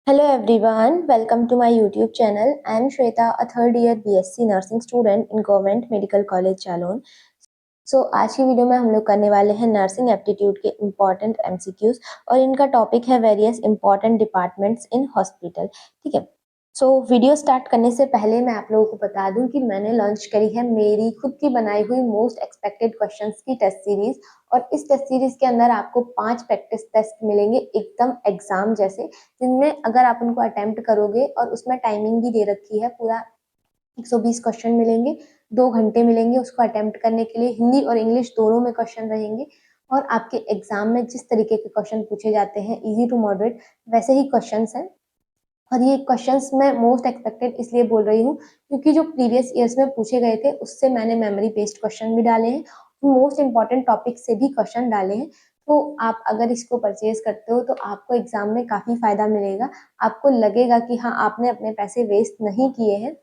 Hello everyone, welcome to my YouTube channel. I am Shweta, a third year BSc Nursing student in Government Medical College Jalon. आज की video में हम लोग करने वाले हैं नर्सिंग एप्टीट्यूड के इम्पॉर्टेंट MCQs और इनका टॉपिक है various important departments in hospital. ठीक है, वीडियो स्टार्ट करने से पहले मैं आप लोगों को बता दूं कि मैंने लॉन्च करी है मेरी खुद की बनाई हुई मोस्ट एक्सपेक्टेड क्वेश्चंस की टेस्ट सीरीज। और इस टेस्ट सीरीज के अंदर आपको 5 प्रैक्टिस टेस्ट मिलेंगे एकदम एग्जाम जैसे, जिनमें अगर आप उनको अटेम्प्ट करोगे और उसमें टाइमिंग भी दे रखी है, पूरा 120 क्वेश्चन मिलेंगे, 2 घंटे मिलेंगे उसको अटेम्प्ट करने के लिए। हिंदी और इंग्लिश दोनों में क्वेश्चन रहेंगे और आपके एग्जाम में जिस तरीके के क्वेश्चन पूछे जाते हैं इजी टू मॉडरेट, वैसे ही क्वेश्चंस हैं। और ये क्वेश्चंस मैं मोस्ट एक्सपेक्टेड इसलिए बोल रही हूँ क्योंकि जो प्रीवियस ईयर्स में पूछे गए थे उससे मैंने मेमोरी बेस्ड क्वेश्चन भी डाले हैं, मोस्ट इंपॉर्टेंट टॉपिक से भी क्वेश्चन डाले हैं। तो आप अगर इसको परचेज करते हो तो आपको एग्जाम में काफी फायदा मिलेगा, आपको लगेगा कि हाँ आपने अपने पैसे वेस्ट नहीं किए हैं।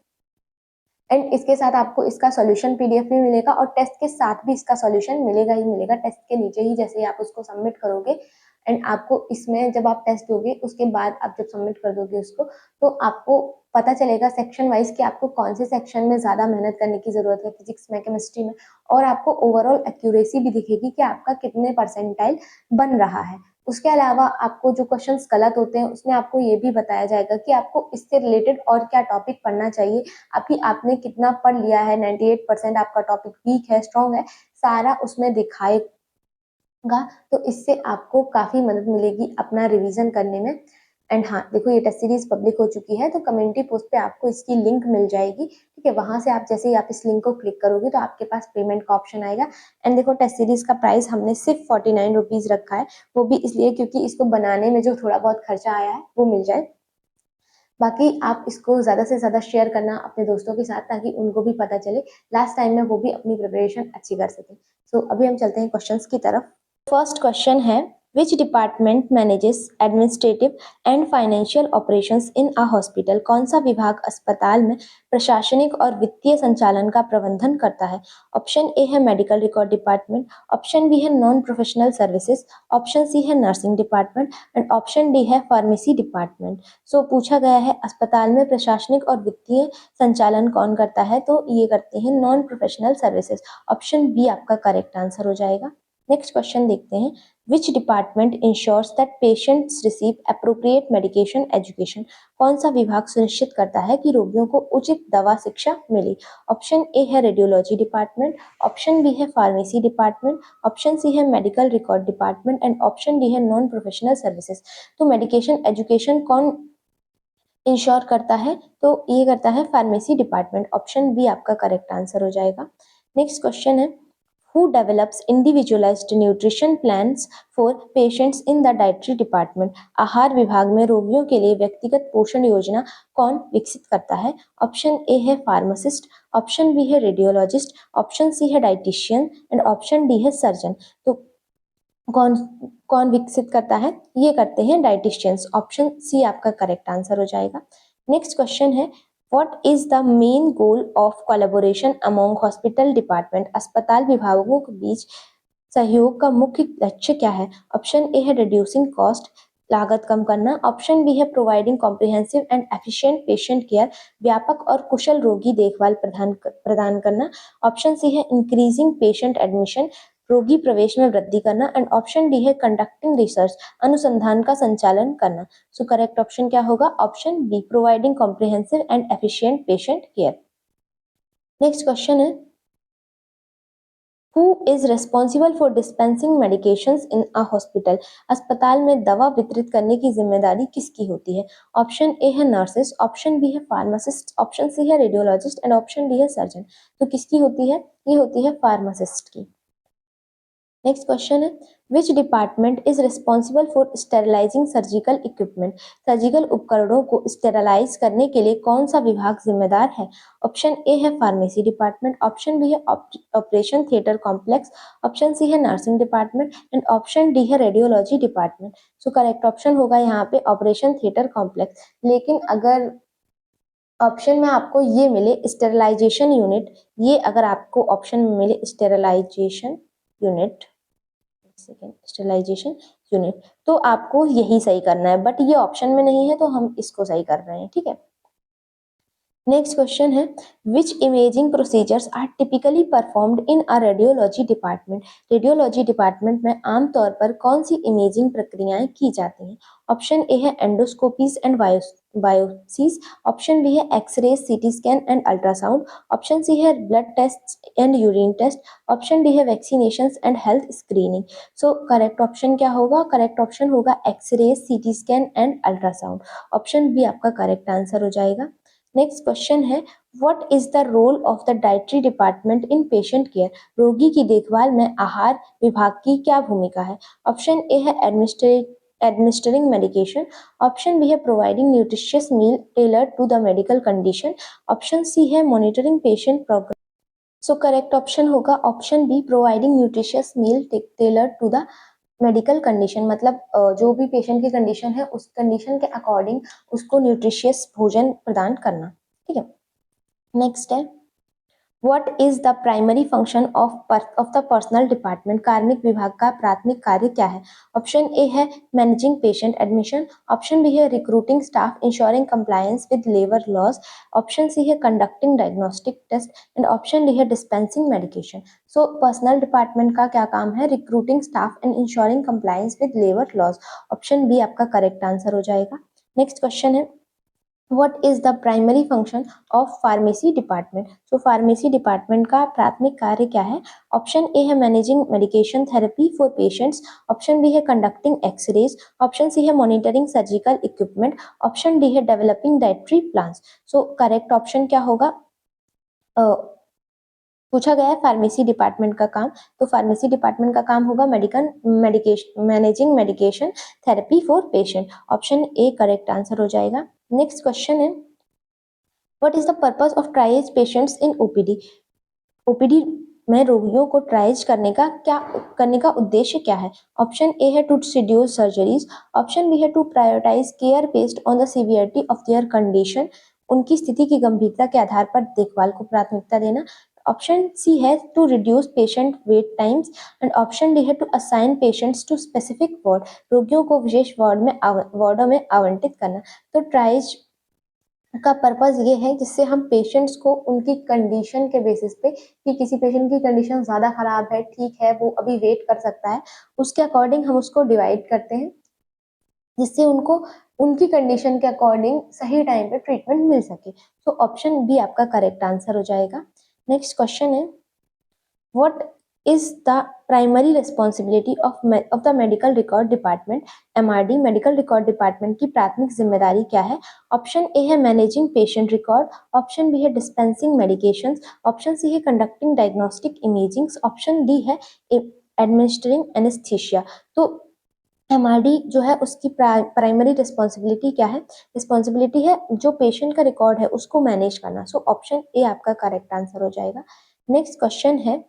एंड इसके साथ आपको इसका सॉल्यूशन PDF भी मिलेगा और टेस्ट के साथ भी इसका सॉल्यूशन मिलेगा ही मिलेगा। टेस्ट के नीचे ही जैसे ही आप उसको सबमिट करोगे एंड आपको इसमें जब आप टेस्ट दोगे उसके बाद आप जब सबमिट कर दोगे उसको, तो आपको पता चलेगा सेक्शन वाइज कि आपको कौन से सेक्शन में ज्यादा मेहनत करने की जरूरत है, फिजिक्स में, केमिस्ट्री में। और आपको ओवरऑल एक्यूरेसी भी दिखेगी कि आपका कितने परसेंटाइल बन रहा है। उसके अलावा आपको जो क्वेश्चंस गलत होते हैं उसमें आपको ये भी बताया जाएगा कि आपको इससे रिलेटेड और क्या टॉपिक पढ़ना चाहिए, आपने कितना पढ़ लिया है, 98% आपका टॉपिक वीक है, स्ट्रॉन्ग है, सारा उसमें दिखाएगा। तो इससे आपको काफी मदद मिलेगी अपना रिवीजन करने में। एंड हाँ देखो, ये टेस्ट सीरीज पब्लिक हो चुकी है तो कम्युनिटी पोस्ट पे आपको इसकी लिंक मिल जाएगी। ठीक है, वहां से आप जैसे ही आप इस लिंक को क्लिक करोगे तो आपके पास पेमेंट का ऑप्शन आएगा। एंड देखो, टेस्ट सीरीज का प्राइस हमने सिर्फ 49 रुपीज रखा है, वो भी इसलिए क्योंकि इसको बनाने में जो थोड़ा बहुत खर्चा आया है वो मिल जाए। बाकी आप इसको ज्यादा से ज्यादा शेयर करना अपने दोस्तों के साथ, ताकि उनको भी पता चले, लास्ट टाइम में वो भी अपनी प्रिपरेशन अच्छी कर सके। अभी हम चलते हैं क्वेश्चंस की तरफ। फर्स्ट क्वेश्चन है, which department manages administrative and financial operations in a hospital? कौन सा विभाग अस्पताल में प्रशासनिक और वित्तीय संचालन का प्रबंधन करता है? ऑप्शन ए है medical record department, option B है non professional services, option C है nursing department and option D है फार्मेसी डिपार्टमेंट। पूछा गया है अस्पताल में प्रशासनिक और वित्तीय संचालन कौन करता है, तो ये करते हैं non professional services. Option B आपका करेक्ट आंसर हो जाएगा। नेक्स्ट क्वेश्चन देखते हैं, which department ensures that patients receive appropriate medication education? कौन सा विभाग सुनिश्चित करता है कि रोगियों को उचित दवा शिक्षा मिले? ऑप्शन ए है रेडियोलॉजी डिपार्टमेंट, ऑप्शन बी है फार्मेसी डिपार्टमेंट, ऑप्शन सी है medical record department and option D है नॉन प्रोफेशनल सर्विसेज। तो मेडिकेशन एजुकेशन कौन इंश्योर करता है, तो ये करता है फार्मेसी डिपार्टमेंट। ऑप्शन बी आपका करेक्ट आंसर हो जाएगा। नेक्स्ट क्वेश्चन है, who develops individualized nutrition plans for patients in the dietary department? आहार विभाग में रोगियों के लिए व्यक्तिगत पोषण योजना कौन विकसित करता है? ऑप्शन ए है फार्मासिस्ट, ऑप्शन बी है रेडियोलॉजिस्ट, ऑप्शन सी है डाइटिशियन एंड ऑप्शन डी है सर्जन। तो कौन कौन विकसित करता है? ये करते हैं डाइटिशियंस। ऑप्शन सी आपका करेक्ट आंसर हो जाएगा। नेक्स्ट क्वेश्चन है, what is the main goal of collaboration among hospital department? अस्पताल विभागों के बीच सहयोग का मुख्य लक्ष्य क्या है? ऑप्शन ए है रिड्यूसिंग कॉस्ट, लागत कम करना, ऑप्शन बी है providing comprehensive and efficient patient care, व्यापक और कुशल रोगी देखभाल प्रदान करना, ऑप्शन सी है इंक्रीजिंग पेशेंट एडमिशन, रोगी प्रवेश में वृद्धि करना एंड ऑप्शन डी है कंडक्टिंग रिसर्च, अनुसंधान का संचालन करना। करेक्ट ऑप्शन क्या होगा? Option B, providing comprehensive and efficient patient care. Next question है, Who is responsible for dispensing medications in a hospital? अस्पताल में दवा वितरित करने की जिम्मेदारी किसकी होती है? ऑप्शन ए है नर्सेस, ऑप्शन बी है फार्मासिस्ट, ऑप्शन सी है रेडियोलॉजिस्ट एंड ऑप्शन डी है सर्जन। तो किसकी होती है? ये होती है फार्मासिस्ट की। नेक्स्ट क्वेश्चन है, which department is responsible for sterilising surgical equipment? Surgical उपकरणों को स्टेरलाइज करने के लिए कौन सा विभाग जिम्मेदार है? ऑप्शन ए है फार्मेसी डिपार्टमेंट, ऑप्शन बी है operation theatre complex, option C है nursing department and option D है रेडियोलॉजी डिपार्टमेंट। करेक्ट ऑप्शन होगा यहाँ पे ऑपरेशन थिएटर कॉम्प्लेक्स। लेकिन अगर ऑप्शन में आपको ये मिले स्टेरिलाइजेशन यूनिट, ये अगर आपको ऑप्शन में मिले sterilisation unit, second sterilisation, unit. तो आपको यही सही करना है, बट ये ऑप्शन में नहीं है तो हम इसको सही कर रहे हैं, ठीक है। नेक्स्ट क्वेश्चन है, which imaging procedures are typically performed in a radiology department. Radiology department में आमतौर पर कौन सी इमेजिंग प्रक्रियाएं की जाती हैं? ऑप्शन ए है endoscopies and biopsies, option B है x-ray, CT scan and ultrasound, option C है blood test and urine test, option D है vaccination and health screening. So correct option क्या होगा? करेक्ट ऑप्शन होगा x-ray, CT scan and ultrasound. Option B आपका correct answer हो जाएगा। Next question है, what is the role of the dietary department in patient care. रोगी की देखभाल में आहार विभाग की क्या भूमिका है? ऑप्शन ए है एडमिनिस्टरिंग मेडिकेशन, ऑप्शन बी है providing nutritious meal tailored to the medical condition, option C है monitoring patient progress. So correct option होगा option B, providing nutritious meal tailored to the medical condition. मतलब जो भी patient की condition है उस condition के अकॉर्डिंग उसको न्यूट्रिशियस भोजन प्रदान करना, ठीक है। नेक्स्ट है, what is the primary function of the personal department. कार्मिक विभाग का प्राथमिक कार्य क्या है? ऑप्शन ए है managing patient admission, option B है recruiting staff, ensuring compliance with labour laws, option C है conducting diagnostic test and option D है dispensing medication. So personnel department का क्या काम है? Recruiting staff and ensuring compliance with labour laws. Option B आपका correct answer हो जाएगा। Next question है, What is the primary function of pharmacy department? So pharmacy department का प्राथमिक कार्य क्या है? ऑप्शन ए है managing medication therapy for patients, option B है कंडक्टिंग एक्सरेज, ऑप्शन सी है monitoring surgical equipment, option D है developing dietary plans. So correct option क्या होगा? पूछा गया है फार्मेसी डिपार्टमेंट का काम, तो फार्मेसी डिपार्टमेंट का काम होगा managing medication therapy for patient. Option A correct answer हो जाएगा। नेक्स्ट क्वेश्चन है, what is the purpose of tries patients in OPD. OPD में रोगियों को ट्राइज करने का उद्देश्य क्या है? ऑप्शन ए है to schedule surgeries, option B है to prioritise care based on the severity of their condition, उनकी स्थिति की गंभीरता के आधार पर देखभाल को प्राथमिकता देना, ऑप्शन सी है to reduce patient wait times and option D है to assign patients to specific ward, रोगियों को विशेष वार्डों में आवंटित करना। तो ट्राइज का पर्पस ये है जिससे हम पेशेंट्स को उनकी कंडीशन के बेसिस पे, कि किसी पेशेंट की कंडीशन ज़्यादा खराब है, ठीक है, वो अभी वेट कर सकता है, उसके अकॉर्डिंग हम उसको डिवाइड करते हैं जिससे उनको उनकी कंडीशन के अकॉर्डिंग सही टाइम पे ट्रीटमेंट मिल सके। तो ऑप्शन बी आपका करेक्ट आंसर हो जाएगा। नेक्स्ट क्वेश्चन है, what is the primary responsibility of the medical record department. MRD medical record department की प्राथमिक जिम्मेदारी क्या है? ऑप्शन ए है managing patient record, option B है डिस्पेंसिंग मेडिकेशंस, ऑप्शन सी है conducting diagnostic imaging, option D है एडमिनिस्ट्रिंग एनेस्थीसिया। तो एमआरडी जो है उसकी प्राइमरी रिस्पॉन्सिबिलिटी क्या है? रिस्पॉन्सिबिलिटी है जो पेशेंट का रिकॉर्ड है उसको मैनेज करना। सो ऑप्शन ए आपका करेक्ट आंसर हो जाएगा। नेक्स्ट क्वेश्चन है,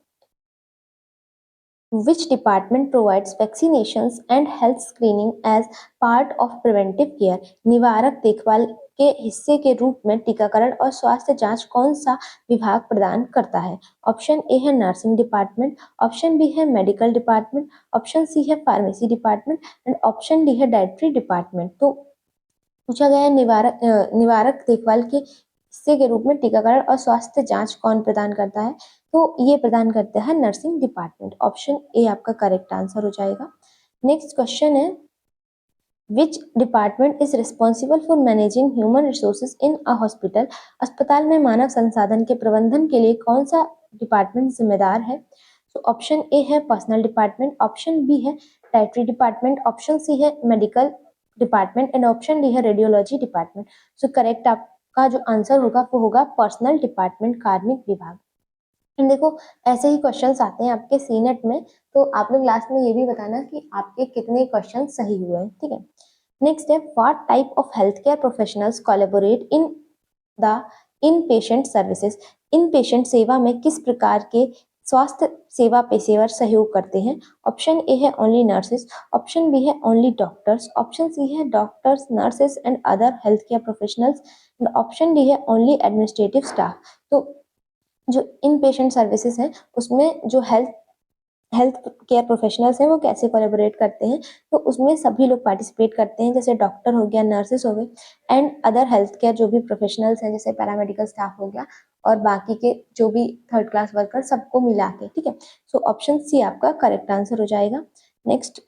Which department provides vaccinations and health screening as part of preventive care? निवारक देखभाल के हिस्से के रूप में टीकाकरण और स्वास्थ्य जांच कौन सा विभाग प्रदान करता है? ऑप्शन ए है नर्सिंग डिपार्टमेंट, ऑप्शन बी है मेडिकल डिपार्टमेंट, ऑप्शन सी है pharmacy department and option D है डाइटरी डिपार्टमेंट। तो पूछा गया है निवारक देखभाल के हिस्से के रूप में टीकाकरण और स्वास्थ्य जांच कौन प्रदान करता है? तो ये प्रदान करते हैं नर्सिंग डिपार्टमेंट। ऑप्शन ए आपका करेक्ट आंसर हो जाएगा। नेक्स्ट क्वेश्चन है, which department is responsible for managing human resources in a hospital. अस्पताल में मानव संसाधन के प्रबंधन के लिए कौन सा डिपार्टमेंट जिम्मेदार है? तो ऑप्शन ए है पर्सनल डिपार्टमेंट, ऑप्शन बी है डाइटरी डिपार्टमेंट, ऑप्शन सी है medical department and option D है रेडियोलॉजी डिपार्टमेंट। सो करेक्ट आपका जो आंसर होगा वो होगा पर्सनल डिपार्टमेंट, कार्मिक विभाग। एंड देखो ऐसे ही क्वेश्चंस आते हैं आपके सीनेट में, तो आप लोग लास्ट में ये भी बताना कि आपके कितने क्वेश्चन सही हुए हैं, ठीक है। नेक्स्ट है, what type of health care professionals collaborate in the in patient services. In patient सेवा में किस प्रकार के स्वास्थ्य सेवा पेशेवर सहयोग करते हैं? ऑप्शन ए है ओनली नर्सेज, ऑप्शन बी है ओनली डॉक्टर्स, ऑप्शन सी है doctors, nurses and other health care professionals and option D है ओनली एडमिनिस्ट्रेटिव स्टाफ। तो जो इन पेशेंट सर्विसेज हैं उसमें जो हेल्थ हेल्थ केयर प्रोफेशनल्स हैं वो कैसे कोलैबोरेट करते हैं, तो उसमें सभी लोग पार्टिसिपेट करते हैं, जैसे डॉक्टर हो गया, नर्सेस हो गए एंड अदर हेल्थ केयर जो भी प्रोफेशनल्स हैं जैसे पैरामेडिकल स्टाफ हो गया और बाकी के जो भी थर्ड क्लास वर्कर सबको मिला के, ठीक है। सो ऑप्शन सी आपका करेक्ट आंसर हो जाएगा। Next,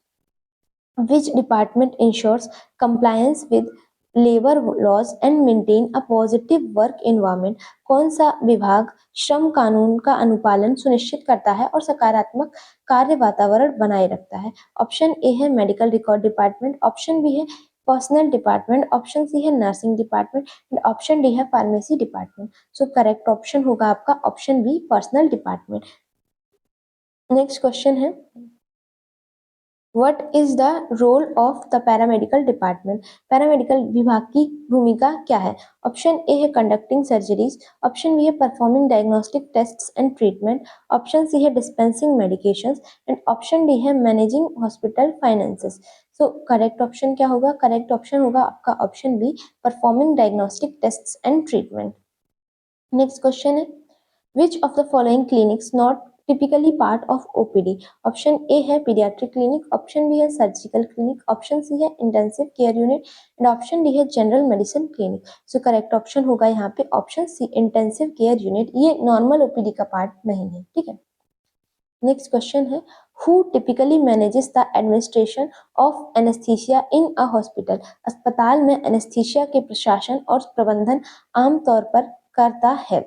which department ensures compliance with labour laws and maintain a positive work environment? कौन सा विभाग श्रम कानून का अनुपालन सुनिश्चित करता है और सकारात्मक कार्य वातावरण बनाए रखता है? ऑप्शन ए है medical record department, option B है पर्सनल डिपार्टमेंट, ऑप्शन सी है nursing department and option D है pharmacy department. So correct option होगा आपका option B personnel department. Next question है, what is the role of the paramedical department? Paramedical विभाग की भूमिका क्या है? ऑप्शन ए है कंडक्टिंग सर्जरीज, ऑप्शन बी है performing diagnostic tests and treatment, option C है dispensing medications and option D है मैनेजिंग हॉस्पिटल फाइनेंसेस। सो करेक्ट ऑप्शन क्या होगा? करेक्ट ऑप्शन होगा आपका option be performing diagnostic tests and treatment. Next question है, which of the following clinics not typically part of OPD? Option A है paediatric clinic, option B है surgical clinic, option C है intensive care unit and option D है general medicine clinic. So correct option होगा यहाँ पे option C intensive care unit, ये normal OPD का part नहीं है, ठीक है। नेक्स्ट क्वेश्चन है, who typically manages the administration of anaesthesia in a hospital? अस्पताल में एनेस्थीसिया के प्रशासन और प्रबंधन आमतौर पर करता है,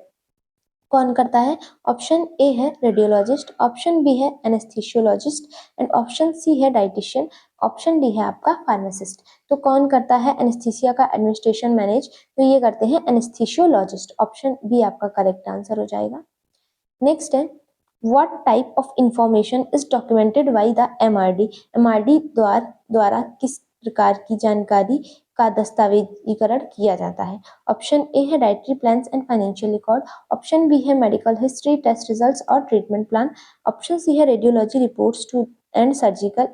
कौन करता है? ऑप्शन ए है रेडियोलॉजिस्ट, ऑप्शन बी है एनेस्थीसियोलॉजिस्ट एंड ऑप्शन सी है डाइटिशियन, ऑप्शन डी है आपका फार्मासिस्ट। तो कौन करता है एनेस्थीसिया का एडमिनिस्ट्रेशन मैनेज? तो ये करते हैं एनेस्थीसियोलॉजिस्ट, ऑप्शन बी आपका करेक्ट आंसर हो जाएगा। नेक्स्ट है, what type of information is documented by the MRD? MRD द्वारा किस प्रकार की जानकारी का दस्तावेजीकरण किया जाता है? ऑप्शन ए है dietary plans and financial record, option B है मेडिकल हिस्ट्री, टेस्ट रिजल्ट्स और ट्रीटमेंट प्लान, ऑप्शन सी है radiology reports to and surgical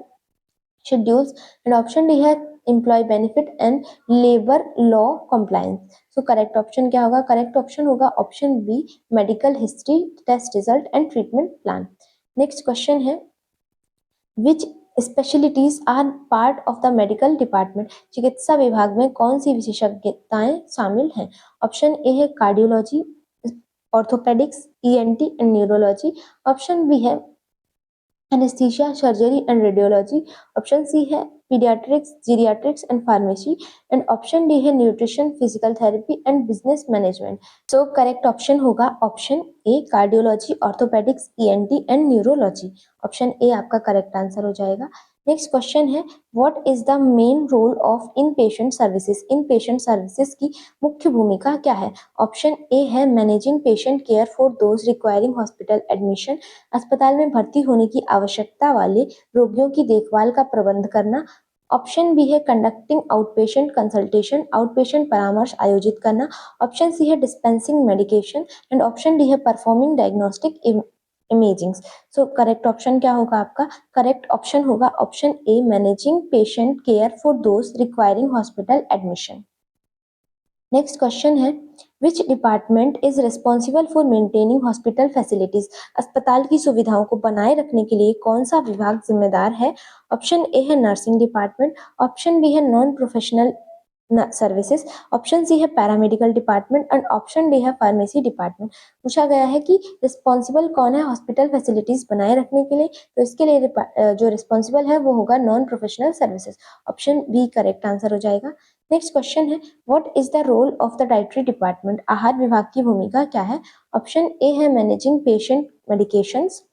schedules and option D है employ benefit and labour law compliance. So correct option क्या होगा? Correct option होगा option B medical history, test result and treatment plan. Next question है, which specialities are part of the medical department? चिकित्सा विभाग में कौन सी विशेषज्ञताएं शामिल हैं? ऑप्शन ए है cardiology, orthopaedics, ENT and neurology, option B है anaesthesia, surgery and radiology, option C है paediatrics, geriatrics and pharmacy and option D है nutrition, physical therapy and business management. So correct option होगा option A cardiology, orthopaedics, ENT and neurology, option A आपका correct answer हो जाएगा। Next question है, what is the main role of inpatient services? Inpatient services की मुख्य भूमिका क्या है? ऑप्शन ए है managing patient care for those requiring hospital admission, अस्पताल में भर्ती होने की आवश्यकता वाले रोगियों की देखभाल का प्रबंध करना, ऑप्शन बी है कंडक्टिंग आउटपेशेंट कंसल्टेशन, आउटपेशेंट परामर्श आयोजित करना, ऑप्शन सी है dispensing medication and option D है performing diagnostic imaging. So correct option क्या होगा आपका? करेक्ट ऑप्शन होगा option A managing patient care for those requiring hospital admission. Next question है, which department is responsible for maintaining hospital facilities? अस्पताल की सुविधाओं को बनाए रखने के लिए कौन सा विभाग जिम्मेदार है? ऑप्शन ए है नर्सिंग डिपार्टमेंट, ऑप्शन बी है non professional services, option C है paramedical department and option D है फार्मेसी डिपार्टमेंट। पूछा गया है कि रिस्पॉन्सिबल कौन है हॉस्पिटल फैसिलिटीज बनाए रखने के लिए, तो इसके लिए जो रिस्पॉन्सिबल है वो होगा non professional services, option B correct answer हो जाएगा। नेक्स्ट क्वेश्चन है, what is the role of the dietary department? आहार विभाग की भूमिका क्या है? ऑप्शन ए है मैनेजिंग पेशेंट मेडिकेशंस,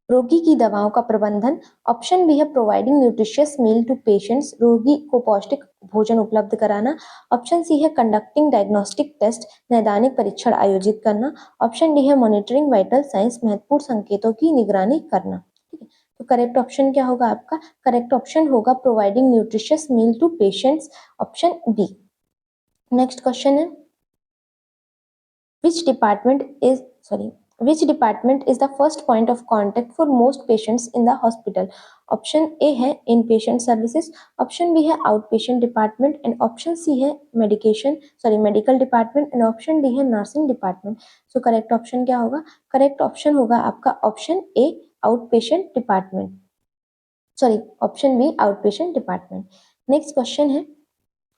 रोगी की दवाओं का प्रबंधन, ऑप्शन बी है providing nutritious meal to patients, रोगी को पौष्टिक भोजन उपलब्ध कराना, ऑप्शन सी है कंडक्टिंग डायग्नोस्टिक टेस्ट, नैदानिक परीक्षण आयोजित करना, ऑप्शन डी है मॉनिटरिंग वाइटल साइंस, महत्वपूर्ण संकेतों की निगरानी करना। ठीक है, तो करेक्ट ऑप्शन क्या होगा आपका? करेक्ट ऑप्शन होगा providing nutritious meal to patients, option B. Next question है, which department is the first point of contact for most patients in the hospital? Option A है inpatient services, ऑप्शन बी है outpatient department and option C है medical department and option D है nursing department। So correct option क्या होगा? Correct option होगा आपका option A outpatient department, sorry option B outpatient department. Next question है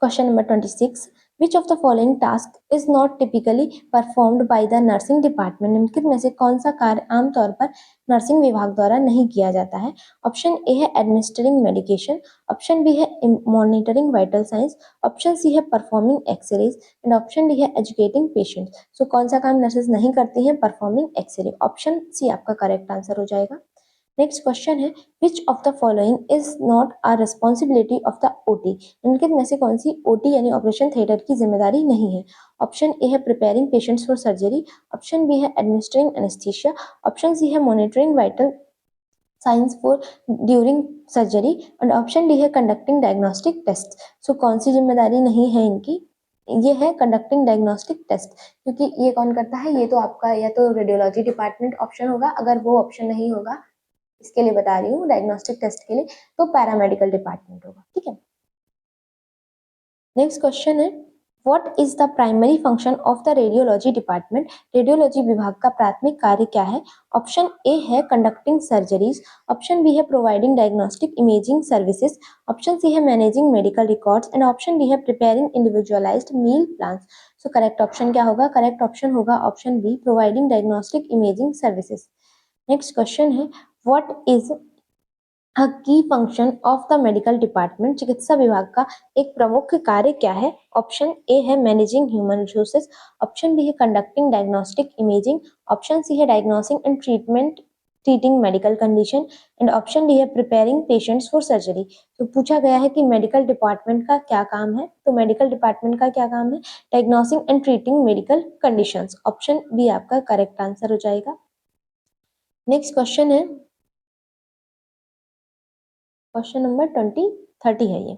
question number 26, which of the following task is not typically performed by the nursing department, निम्नलिखित में से कौन सा कार्य आमतौर पर नर्सिंग विभाग द्वारा नहीं किया जाता है। ऑप्शन ए है एडमिनिस्ट्रिंग मेडिकेशन, ऑप्शन बी है monitoring vital signs, option C है performing x-rays and option D है एजुकेटिंग पेशेंट। सो कौन सा काम नर्सेज नहीं करती हैं, परफॉर्मिंग एक्सरे, ऑप्शन सी आपका करेक्ट आंसर हो जाएगा। नेक्स्ट क्वेश्चन है which of the following is not a responsibility of the OT, इनके में से कौन सी ओटी यानी ऑपरेशन थिएटर की जिम्मेदारी नहीं है। ऑप्शन ए है preparing patients for surgery, option B है एडमिनिस्ट्रिंग एनेस्थीसिया, ऑप्शन सी है monitoring vital science for during surgery and option D है कंडक्टिंग डायग्नोस्टिक टेस्ट। सो कौन सी जिम्मेदारी नहीं है इनकी, ये है कंडक्टिंग डायग्नोस्टिक टेस्ट, क्योंकि ये कौन करता है, ये तो आपका या तो रेडियोलॉजी डिपार्टमेंट ऑप्शन होगा, अगर वो ऑप्शन नहीं होगा इसके लिए बता रही हूँ डायग्नोस्टिक टेस्ट के लिए, तो पैरामेडिकल डिपार्टमेंट होगा। ठीक है, नेक्स्ट क्वेश्चन है what is the primary function of the radiology department, radiology विभाग का प्राथमिक कार्य क्या है। ऑप्शन ए है कंडक्टिंग सर्जरीज, ऑप्शन बी है providing diagnostic imaging services, option C है managing medical records and option D है preparing individualised meal plans. So correct option क्या होगा, करेक्ट ऑप्शन होगा option B providing diagnostic imaging services. Next question है what is a की function of the medical department, चिकित्सा विभाग का एक प्रमुख कार्य क्या है। ऑप्शन ए है managing human resources, option B है conducting diagnostic imaging, option C है diagnosing and treating medical condition and option D है प्रिपेयरिंग पेशेंट्स फॉर सर्जरी। तो पूछा गया है कि मेडिकल डिपार्टमेंट का क्या काम है, तो मेडिकल डिपार्टमेंट का क्या काम है, diagnosing and treating medical conditions, option B आपका करेक्ट आंसर हो जाएगा। नेक्स्ट क्वेश्चन है क्वेश्चन नंबर 30 है ये,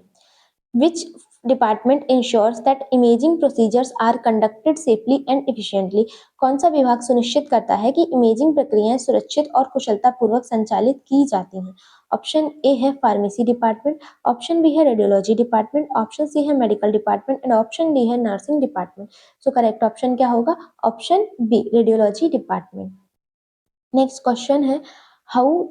which department ensures that imaging procedures are conducted safely and efficiently, कौन सा विभाग सुनिश्चित करता है कि इमेजिंग प्रक्रियाएं सुरक्षित और कुशलता पूर्वक संचालित की जाती हैं। ऑप्शन ए है फार्मेसी डिपार्टमेंट, ऑप्शन बी है रेडियोलॉजी डिपार्टमेंट, ऑप्शन सी है medical department and option D है nursing department. So correct option क्या होगा, option B radiology department. Next question है how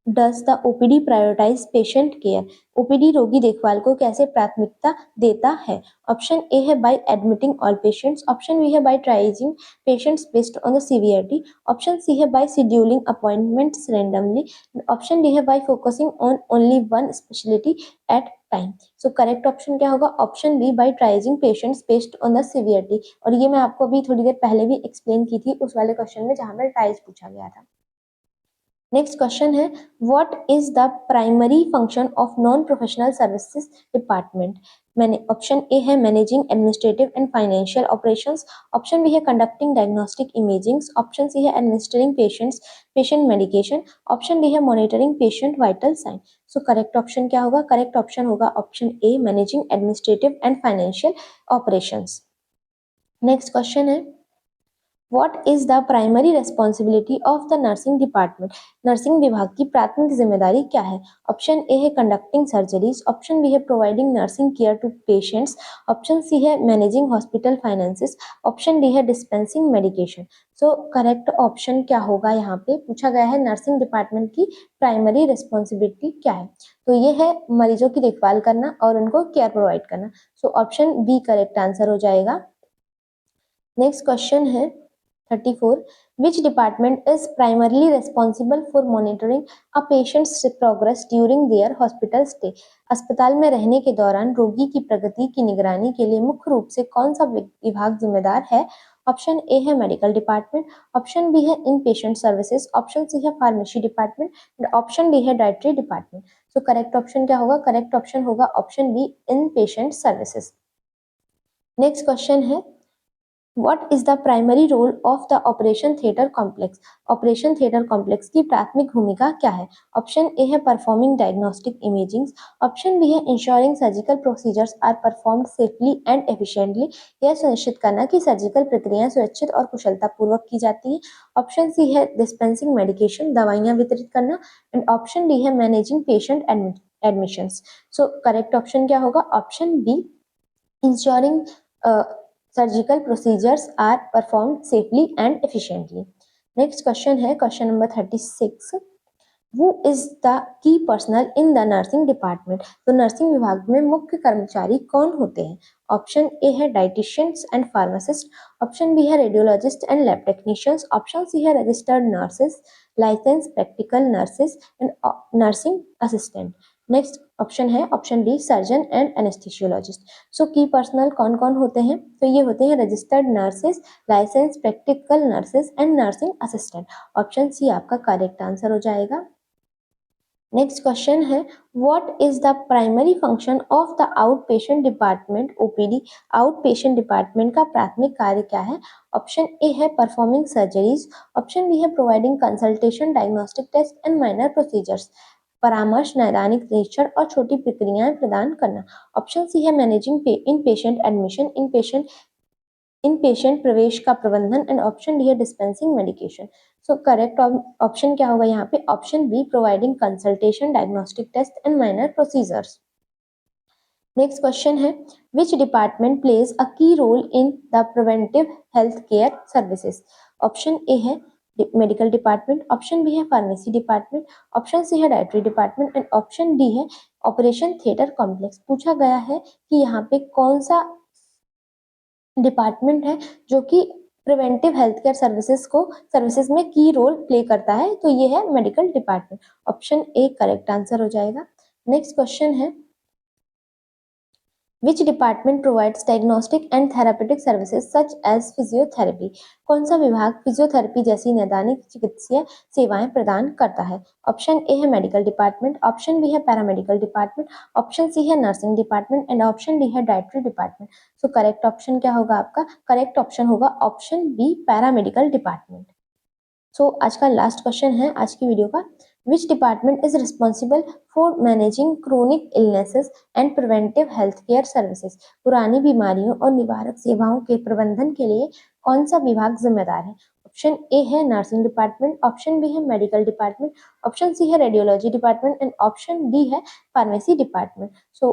does the OPD prioritise patient care, OPD रोगी देखभाल को कैसे प्राथमिकता देता है। ऑप्शन ए है by admitting all patients, option B है by triaging patients based on the severity, option C है by scheduling appointments randomly, option D है by focusing on only one speciality at time. So correct option क्या होगा, option B by triaging patients based on the severity, और ये मैं आपको अभी थोड़ी देर पहले भी एक्सप्लेन की थी उस वाले क्वेश्चन में जहां पर ट्राइज पूछा गया था। नेक्स्ट क्वेश्चन है what is the primary function of non professional services department, मैंने ऑप्शन ए है managing administrative and financial operations, option B है conducting diagnostic imaging, option C है administering patient medication, option D है monitoring patient vital sign. So correct option क्या होगा, correct option होगा option A managing administrative and financial operations. Next question है What is the primary responsibility of the nursing department? नर्सिंग विभाग की प्राथमिक जिम्मेदारी क्या है। ऑप्शन ए है कंडक्टिंग सर्जरीज, ऑप्शन बी है providing nursing care to patients, option C है managing hospital finances, option D है dispensing medication. So correct option क्या होगा, यहाँ पे पूछा गया है नर्सिंग डिपार्टमेंट की प्राइमरी रिस्पॉन्सिबिलिटी क्या है, तो ये है मरीजों की देखभाल करना और उनको केयर प्रोवाइड करना। So option B correct answer हो जाएगा। नेक्स्ट क्वेश्चन है 34, which department is primarily responsible for monitoring a patient's progress during their hospital stay? अस्पताल में रहने के दौरान रोगी की प्रगति की निगरानी के लिए मुख्य रूप से कौन सा विभाग जिम्मेदार है। ऑप्शन ए है मेडिकल डिपार्टमेंट, ऑप्शन बी है inpatient services, option C है pharmacy department and option D है dietary department. So correct option क्या होगा, करेक्ट ऑप्शन होगा option B inpatient services. Next question है What is the primary role of the operation theatre complex, operation theatre complex की प्राथमिक भूमिका क्या है। ऑप्शन ए है performing diagnostic imaging, option B है ensuring surgical procedures are performed safely and efficiently, यह सुनिश्चित करना कि सर्जिकल प्रक्रियाएं सुरक्षित और कुशलता पूर्वक की जाती हैं, ऑप्शन सी है डिस्पेंसिंग मेडिकेशन, दवाइयां वितरित करना एंड ऑप्शन डी है managing patient admissions. So correct option क्या होगा, option B ensuring surgical procedures are perform safely and efficiently. Next question है question number 36, Who is the key personnel in the nursing department? तो nursing विभाग में मुख्य कर्मचारी कौन होते हैं? ऑप्शन ए है dietitians and pharmacist, option B है radiologist and lab technicians, option C है registered nurses, licence practical nurses and nursing assistant. Next option है option D surgeon and anaesthesiologist. So key personnel कौन कौन होते हैं? तो ये होते हैं registered nurses, licence practical nurses and nursing assistant. Option C आपका करेक्ट आंसर हो जाएगा। नेक्स्ट क्वेश्चन है what is the primary function of the outpatient department OPD? Outpatient department का प्राथमिक कार्य क्या है? ऑप्शन ए है परफॉर्मिंग सर्जरीज, ऑप्शन बी है providing consultation diagnostic test and minor procedures, परामर्श नैदानिक निरीक्षण और छोटी प्रक्रियाएं प्रदान करना, ऑप्शन सी है managing in patient admission, in patient प्रवेश का प्रबंधन एंड ऑप्शन डी है dispensing medication. So correct option क्या होगा यहाँ पे? Option B providing consultation diagnostic test and minor procedures. Next question है which department plays a key role in the preventive health care services? Option A है medical department, option B है pharmacy department, option C है dietary department and option D है operation theatre complex. पूछा गया है कि यहाँ पे कौन सा डिपार्टमेंट है जो कि प्रिवेंटिव हेल्थ केयर सर्विसेज में की रोल प्ले करता है, तो ये है medical department. Option A correct answer हो जाएगा। नेक्स्ट क्वेश्चन है which department provides diagnostic and therapeutic services such as physiotherapy? कौन सा विभाग फिजियोथेरेपी जैसी नैदानिक चिकित्सीय सेवाएं प्रदान करता है? ऑप्शन ए है मेडिकल डिपार्टमेंट, ऑप्शन बी है पैरामेडिकल डिपार्टमेंट, ऑप्शन सी है nursing department and option D है dietary department. So correct option क्या होगा आपका? करेक्ट ऑप्शन होगा option B paramedical department. So आज का लास्ट क्वेश्चन है आज की वीडियो का which department is responsible for managing chronic illnesses and preventive health care services? पुरानी बीमारियों और निवारक सेवाओं के प्रबंधन के लिए कौन सा विभाग जिम्मेदार है? ऑप्शन ए है नर्सिंग डिपार्टमेंट, ऑप्शन बी है मेडिकल डिपार्टमेंट, ऑप्शन सी है radiology department and option D है pharmacy department. So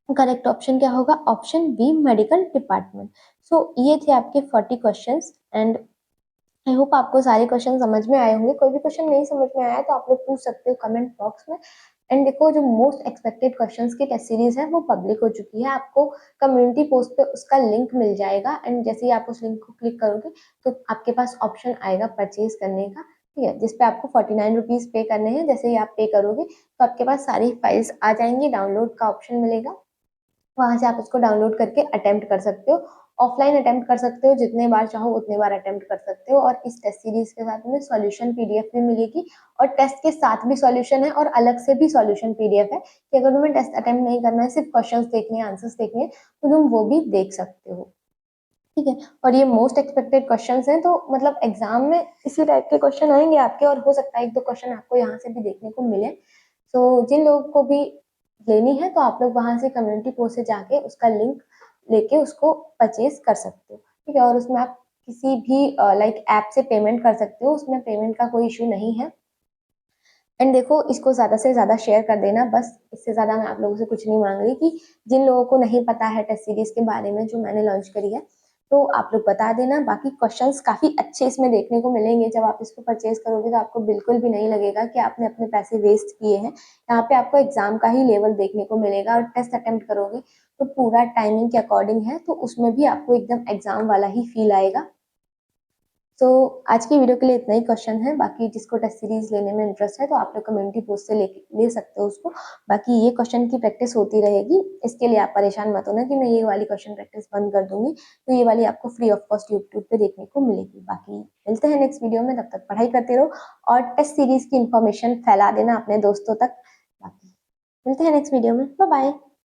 correct option क्या होगा? Option B medical department. So ये थे आपके 40 क्वेश्चंस एंड आई होप आपको सारे क्वेश्चन समझ में आए होंगे। कोई भी क्वेश्चन नहीं समझ में आया तो आप लोग पूछ सकते हो कमेंट बॉक्स में। एंड देखो जो मोस्ट एक्सपेक्टेड क्वेश्चंस की टेस्ट सीरीज है वो पब्लिक हो चुकी है, आपको कम्युनिटी पोस्ट पे उसका लिंक मिल जाएगा एंड जैसे ही आप उस लिंक को क्लिक करोगे तो आपके पास ऑप्शन आएगा परचेज करने का, ठीक है, जिसपे आपको 49 रुपीज पे करने हैं। जैसे ही आप पे करोगे तो आपके पास सारी फाइल्स आ जाएंगी, डाउनलोड का ऑप्शन मिलेगा, वहां से आप उसको डाउनलोड करके अटेम्प्ट कर सकते हो। ऑफलाइन अटेम्प्ट कर सकते हो, जितने बार चाहो उतने बार अटेम्प्ट कर सकते हो। और इस टेस्ट सीरीज के साथ में सॉल्यूशन पीडीएफ भी मिलेगी और टेस्ट के साथ भी सॉल्यूशन है और अलग से भी सॉल्यूशन पीडीएफ है कि अगर तुम्हें टेस्ट अटेम्प्ट नहीं करना है, सिर्फ क्वेश्चंस देखने हैं, आंसर्स देखने हैं, तो तुम वो भी देख सकते हो, ठीक है। और ये मोस्ट एक्सपेक्टेड क्वेश्चंस हैं, तो मतलब एग्जाम में इसी टाइप के क्वेश्चन आएंगे आपके और हो सकता है एक दो क्वेश्चन आपको यहाँ से भी देखने को मिले। तो जिन लोगों को भी लेनी है तो आप लोग वहां से कम्युनिटी पोस्ट से जाके उसका लिंक लेके उसको परचेज कर सकते हो, ठीक है। और उसमें आप किसी भी लाइक ऐप से पेमेंट कर सकते हो, उसमें पेमेंट का कोई इशू नहीं है। एंड देखो इसको ज्यादा से ज्यादा शेयर कर देना, बस इससे ज्यादा मैं आप लोगों से कुछ नहीं मांग रही कि जिन लोगों को नहीं पता है टेस्ट सीरीज के बारे में जो मैंने लॉन्च करी है तो आप लोग बता देना। बाकी क्वेश्चंस काफी अच्छे इसमें देखने को मिलेंगे, जब आप इसको परचेज करोगे तो आपको बिल्कुल भी नहीं लगेगा कि आपने अपने पैसे वेस्ट किए हैं। यहाँ पे आपको एग्जाम का ही लेवल देखने को मिलेगा और टेस्ट अटेम्प्ट करोगे तो पूरा टाइमिंग के अकॉर्डिंग है, तो उसमें भी आपको एकदम एग्जाम वाला ही फील आएगा। तो आज की वीडियो के लिए इतना ही क्वेश्चन है, बाकी जिसको टेस्ट सीरीज लेने में इंटरेस्ट है तो आप लोग कम्युनिटी पोस्ट से ले सकते हो उसको। बाकी ये क्वेश्चन की प्रैक्टिस होती रहेगी, इसके लिए आप परेशान मत होना कि मैं ये वाली क्वेश्चन प्रैक्टिस बंद कर दूंगी, तो ये वाली आपको फ्री ऑफ कॉस्ट यूट्यूब पे देखने को मिलेगी। बाकी मिलते हैं नेक्स्ट वीडियो में, तब तक पढ़ाई करते रहो और टेस्ट सीरीज की इन्फॉर्मेशन फैला देना अपने दोस्तों तक। बाकी मिलते हैं नेक्स्ट वीडियो में, बाय बाय।